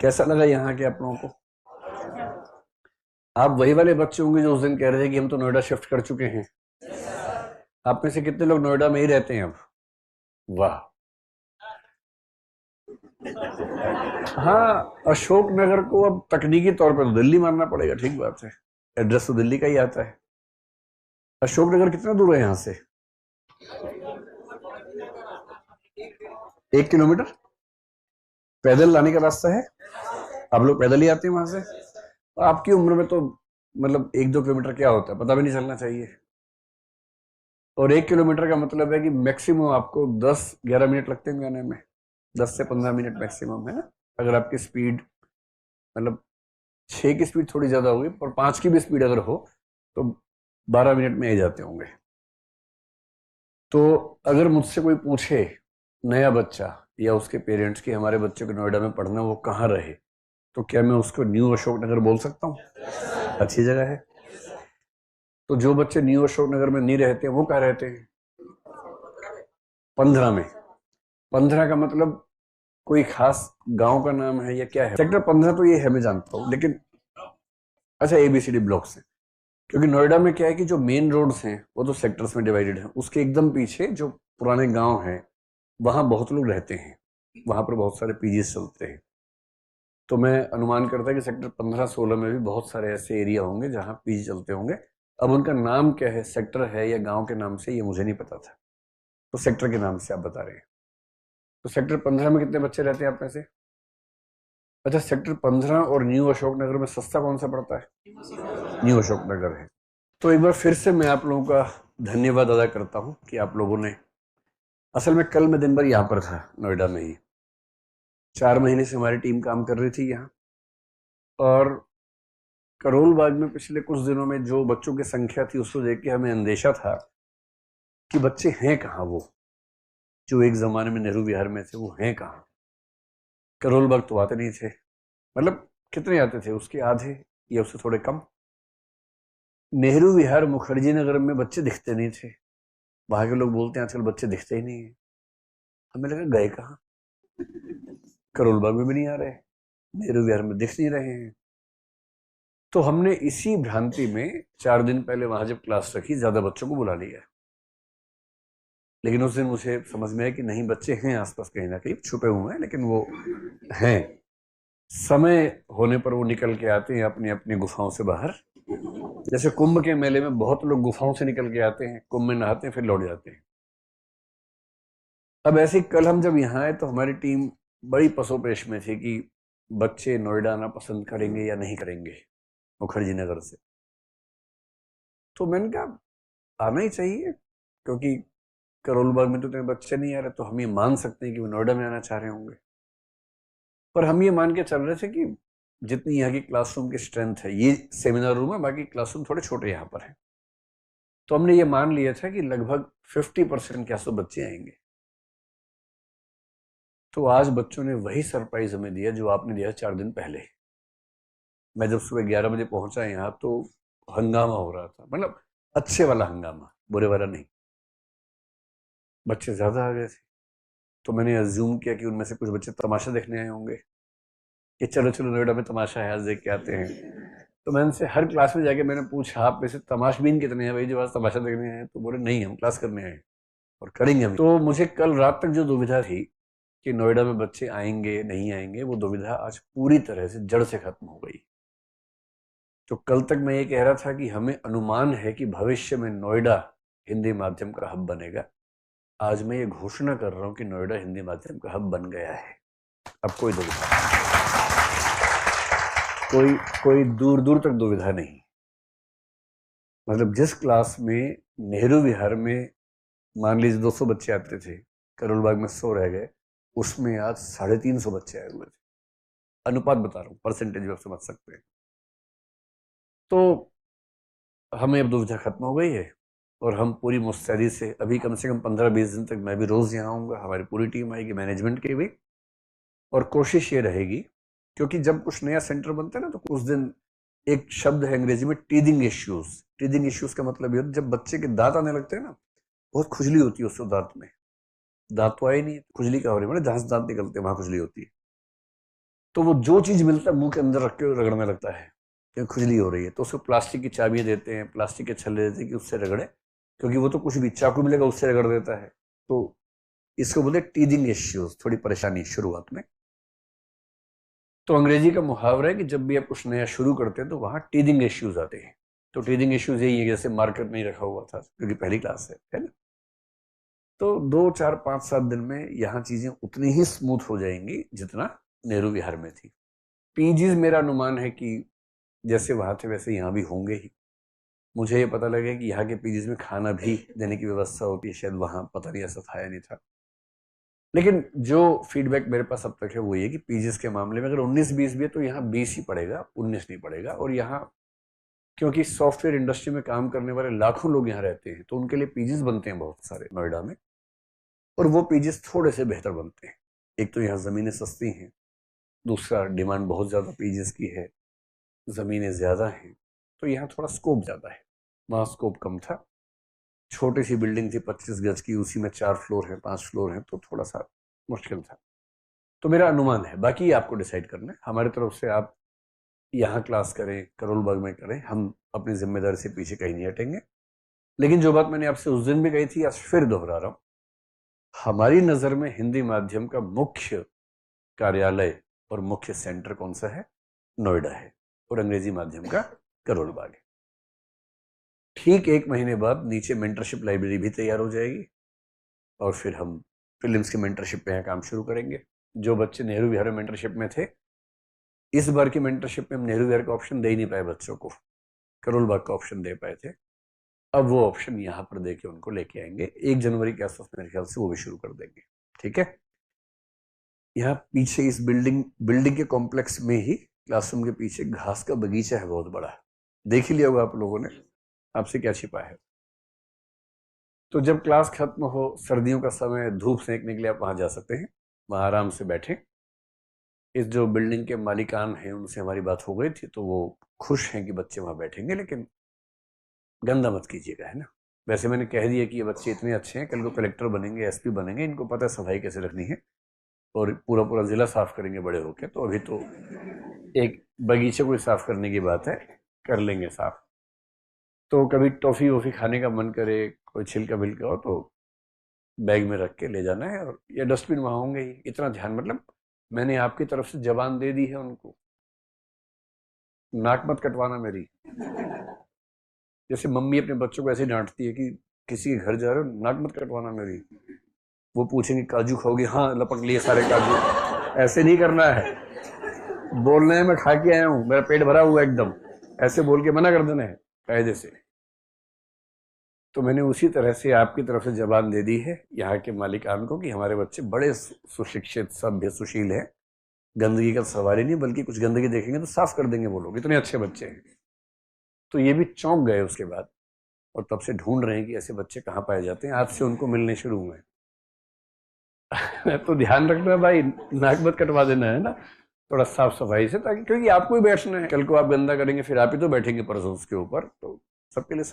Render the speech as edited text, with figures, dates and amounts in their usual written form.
कैसा लगा यहाँ के आप लोगों को? आप वही वाले बच्चे होंगे जो उस दिन कह रहे थे कि हम तो नोएडा शिफ्ट कर चुके हैं। आप में से कितने लोग नोएडा में ही रहते हैं अब? वाह। हाँ, अशोक नगर को अब तकनीकी तौर पर तो दिल्ली मानना पड़ेगा, ठीक बात है। एड्रेस तो दिल्ली का ही आता है। अशोक नगर कितना दूर है यहाँ से? 1 किलोमीटर पैदल लाने का रास्ता है। आप लोग पैदल ही आते हैं वहां से? और आपकी उम्र में तो मतलब 1-2 किलोमीटर क्या होता है पता भी नहीं चलना चाहिए। और 1 किलोमीटर का मतलब है कि मैक्सिमम आपको 10-11 मिनट लगते हैं आने में। 10 से 15 मिनट मैक्सिमम है ना। अगर आपकी स्पीड मतलब 6 की स्पीड थोड़ी ज्यादा होगी, पर 5 की भी स्पीड अगर हो तो 12 मिनट में आ जाते होंगे। तो अगर मुझसे कोई पूछे, नया बच्चा या उसके पेरेंट्स की हमारे बच्चे को नोएडा में पढ़ना, वो कहाँ रहे, तो क्या मैं उसको न्यू अशोक नगर बोल सकता हूँ? अच्छी जगह है। तो जो बच्चे न्यू अशोक नगर में नहीं रहते वो कहाँ रहते हैं? 15 में। 15 का मतलब कोई खास गांव का नाम है या क्या है? सेक्टर 15 तो ये है, मैं जानता हूँ, लेकिन अच्छा ABCD ब्लॉक्स है। क्योंकि नोएडा में क्या है कि जो मेन रोड्स हैं वो तो सेक्टर्स में डिवाइडेड है, उसके एकदम पीछे जो पुराने गांव हैं वहां बहुत लोग रहते हैं। वहां पर बहुत सारे पीजीज चलते हैं। तो मैं अनुमान करता कि सेक्टर 15-16 में भी बहुत सारे ऐसे एरिया होंगे जहां पीजी चलते होंगे। अब उनका नाम क्या है, सेक्टर है या गांव के नाम से, ये मुझे नहीं पता था। तो सेक्टर के नाम से आप बता रहे हैं। तो सेक्टर 15 में कितने बच्चे रहते हैं आप में से? अच्छा, सेक्टर 15 और न्यू अशोक नगर में सस्ता कौन सा पड़ता है? न्यू अशोक नगर है। तो एक बार फिर से मैं आप लोगों का धन्यवाद अदा करता हूं कि आप लोगों ने, असल में कल मैं दिन भर यहाँ पर था नोएडा में ही। 4 महीने से हमारी टीम काम कर रही थी यहाँ। और करोल बाग में पिछले कुछ दिनों में जो बच्चों की संख्या थी उसको देख के हमें अंदेशा था कि बच्चे हैं कहाँ वो, जो एक जमाने में नेहरू विहार में थे वो हैं कहाँ। करोल बाग तो आते नहीं थे। मतलब कितने आते थे, उसके आधे या उससे थोड़े कम। नेहरू विहार मुखर्जी नगर में बच्चे दिखते नहीं थे। वहां के लोग बोलते हैं आजकल बच्चे दिखते ही नहीं है। हमें लगा गए कहाँ, करोल बाग में भी नहीं आ रहे, नेहरू विहार में दिख नहीं रहे हैं। तो हमने इसी भ्रांति में 4 दिन पहले वहां जब क्लास रखी, ज्यादा बच्चों को बुला लिया। लेकिन उस दिन मुझे समझ में आया कि नहीं, बच्चे हैं आसपास कहीं ना कहीं छुपे हुए हैं, लेकिन वो हैं। समय होने पर वो निकल के आते हैं अपनी अपनी गुफाओं से बाहर। जैसे कुंभ के मेले में बहुत लोग गुफाओं से निकल के आते हैं, कुंभ में नहाते हैं, फिर लौट जाते हैं। अब ऐसे ही कल हम जब यहाँ आए तो हमारी टीम बड़ी पसोपेश में थी कि बच्चे नोएडा आना पसंद करेंगे या नहीं करेंगे मुखर्जी नगर से। तो मैंने कहा आना ही चाहिए, क्योंकि करोल बाग में तो इतने बच्चे नहीं आ रहे, तो हम ये मान सकते हैं कि वो नोएडा में आना चाह रहे होंगे। पर हम ये मान के चल रहे थे कि जितनी यहाँ की क्लासरूम की स्ट्रेंथ है, ये सेमिनार रूम है, बाकी क्लासरूम थोड़े छोटे यहाँ पर हैं, तो हमने ये मान लिया था कि लगभग 50% के आसपास बच्चे आएंगे। तो आज बच्चों ने वही सरप्राइज हमें दिया जो आपने दिया 4 दिन पहले। मैं जब सुबह 11 बजे पहुंचा यहाँ तो हंगामा हो रहा था, मतलब अच्छे वाला हंगामा, बुरे वाला नहीं। बच्चे ज्यादा आ गए थे। तो मैंने अज्यूम किया कि उनमें से कुछ बच्चे तमाशा देखने आए होंगे कि चलो चलो नोएडा में तमाशा है, आज देख के आते हैं। तो मैंने से हर क्लास में जाके मैंने पूछा, आप में से तमाशबीन कितने हैं भाई जो आज तमाशा देखने आए हैं? तो बोले नहीं, हम क्लास करने आए और करेंगे हम। तो मुझे कल रात तक जो दुविधा थी कि नोएडा में बच्चे आएंगे नहीं आएंगे, वो दुविधा आज पूरी तरह से जड़ से खत्म हो गई। तो कल तक मैं ये कह रहा था कि हमें अनुमान है कि भविष्य में नोएडा हिंदी माध्यम का हब बनेगा। आज मैं ये घोषणा कर रहा हूं कि नोएडा हिंदी माध्यम का हब बन गया है। अब कोई दुविधा नहीं, कोई कोई दूर दूर तक दुविधा नहीं। मतलब जिस क्लास में नेहरू विहार में मान लीजिए 200 बच्चे आते थे, करोल बाग में 100 रह गए, उसमें आज 350 बच्चे आए हुए थे। अनुपात बता रहा हूँ, परसेंटेज आप समझ सकते हैं। तो हमें अब दुविधा खत्म हो गई है और हम पूरी मुस्तैदी से अभी कम से कम 15-20 दिन तक मैं भी रोज यहाँ आऊँगा, हमारी पूरी टीम आएगी, मैनेजमेंट की भी। और कोशिश ये रहेगी, क्योंकि जब कुछ नया सेंटर बनता है ना, तो उस दिन एक शब्द है अंग्रेजी में, टीदिंग इश्यूज। टीदिंग इश्यूज का मतलब ये होता है जब बच्चे के दांत आने लगते हैं ना, बहुत खुजली होती है उससे दांत में। दांत तो आए नहीं, खुजली का हो रही है, जहां से दांत निकलते हैं वहां खुजली होती है। तो वो जो चीज मिलता है मुंह के अंदर रख के रगड़ने लगता है कि खुजली हो रही है, तो उसको प्लास्टिक की चाबियां देते हैं, प्लास्टिक के छल्ले देते हैं कि उससे रगड़े, क्योंकि वो तो कुछ भी चाकू मिलेगा उससे रगड़ देता है। तो इसको बोलते टीदिंग इश्यूज, थोड़ी परेशानी शुरुआत में। तो अंग्रेजी का मुहावरा है कि जब भी आप कुछ नया शुरू करते हैं तो वहां टीदिंग इश्यूज आते हैं। तो टीदिंग इश्यूज यही है, जैसे मार्कर नहीं रखा हुआ था क्योंकि पहली क्लास है ना। तो 2 4 5 7 दिन में यहाँ चीजें उतनी ही स्मूथ हो जाएंगी जितना नेहरू विहार में थी। पीजीज मेरा अनुमान है कि जैसे वहां थे वैसे यहाँ भी होंगे ही। मुझे ये पता लगा कि यहाँ के पीजीज में खाना भी देने की व्यवस्था होती है, शायद वहां पता नहीं ऐसा था या नहीं था। लेकिन जो फीडबैक मेरे पास अब तक है वो ये कि पीजीज के मामले में अगर 19-20 भी है तो यहाँ 20 ही पड़ेगा, 19 नहीं पड़ेगा। और यहाँ क्योंकि सॉफ्टवेयर इंडस्ट्री में काम करने वाले लाखों लोग यहाँ रहते हैं तो उनके लिए पीजीज बनते हैं बहुत सारे नोएडा में, और वो पीजीज थोड़े से बेहतर बनते हैं। एक तो यहाँ जमीनें सस्ती हैं, दूसरा डिमांड बहुत ज्यादा पीजीज की है, जमीनें ज्यादा हैं, तो यहाँ थोड़ा स्कोप ज्यादा है। वहाँ स्कोप कम था, छोटी सी बिल्डिंग थी 25 गज की, उसी में 4 फ्लोर है 5 फ्लोर है, तो थोड़ा सा मुश्किल था। तो मेरा अनुमान है, बाकी आपको डिसाइड करना है। हमारी तरफ से आप यहाँ क्लास करें, करोल बाग में करें, हम अपनी जिम्मेदारी से पीछे कहीं नहीं हटेंगे। लेकिन जो बात मैंने आपसे उस दिन भी कही थी आज फिर दोहरा रहा हूं, हमारी नजर में हिंदी माध्यम का मुख्य कार्यालय और मुख्य सेंटर कौन सा है? नोएडा है, और अंग्रेजी माध्यम का करोल बाग है। ठीक 1 महीने बाद नीचे मेंटरशिप लाइब्रेरी भी तैयार हो जाएगी, और फिर हम फिल्म्स की मेंटरशिप पे यहाँ काम शुरू करेंगे। जो बच्चे नेहरू विहार मेंटरशिप में थे, इस बार की मेंटरशिप में हम नेहरू विहार का ऑप्शन दे ही नहीं पाए बच्चों को, करोल बाग का ऑप्शन दे पाए थे। अब वो ऑप्शन यहाँ पर देके उनको लेके आएंगे 1 जनवरी के आसपास, मेरे ख्याल से वो भी शुरू कर देंगे। ठीक है, यहाँ पीछे इस बिल्डिंग के कॉम्प्लेक्स में ही क्लासरूम के पीछे घास का बगीचा है बहुत बड़ा, देख ही लिया होगा आप लोगों ने, आपसे क्या छिपा है। तो जब क्लास खत्म हो, सर्दियों का समय, धूप सेंकने के लिए आप वहां जा सकते हैं, वहां आराम से बैठे। इस जो बिल्डिंग के मालिकान हैं उनसे हमारी बात हो गई थी, तो वो खुश हैं कि बच्चे वहां बैठेंगे, लेकिन गंदा मत कीजिएगा, है ना। वैसे मैंने कह दिया कि ये बच्चे इतने अच्छे हैं, कल को कलेक्टर बनेंगे, एसपी बनेंगे, इनको पता है सफाई कैसे रखनी है, और पूरा पूरा जिला साफ करेंगे बड़े होके। तो अभी तो एक बगीचे को साफ करने की बात है, कर लेंगे साफ। तो कभी टॉफी वॉफी खाने का मन करे, कोई छिलका बिलका हो तो बैग में रख के ले जाना है, और ये डस्टबिन वहां होंगे ही। इतना ध्यान, मतलब मैंने आपकी तरफ से जबान दे दी है उनको, नाक मत कटवाना मेरी। जैसे मम्मी अपने बच्चों को ऐसे डांटती है कि किसी के घर जा रहे हो, नाक मत कटवाना मेरी। वो पूछेंगे काजू खाओगे? हाँ, लपक लिए सारे काजू। ऐसे नहीं करना है, बोलना है मैं खा के आया हूं, मेरा पेट भरा हुआ एकदम, ऐसे बोल के मना कर देना है कायदे से। तो मैंने उसी तरह से आपकी तरफ से जबान दे दी है यहाँ के मालिकान को कि हमारे बच्चे बड़े सुशिक्षित, सभ्य, सुशील हैं, गंदगी का सवाल ही नहीं, बल्कि कुछ गंदगी देखेंगे तो साफ कर देंगे वो लोग, इतने अच्छे बच्चे हैं। तो ये भी चौंक गए उसके बाद, और तब से ढूंढ रहे हैं कि ऐसे बच्चे कहाँ पाए जाते हैं। आज से उनको मिलने शुरू हुए। तो ध्यान रखना भाई, नाक मत कटवा देना, है ना, थोड़ा साफ सफाई से, ताकि क्योंकि आपको ही बैठना है, कल को आप गंदा करेंगे फिर आप ही तो बैठेंगे परसों उसके ऊपर, तो सबके लिए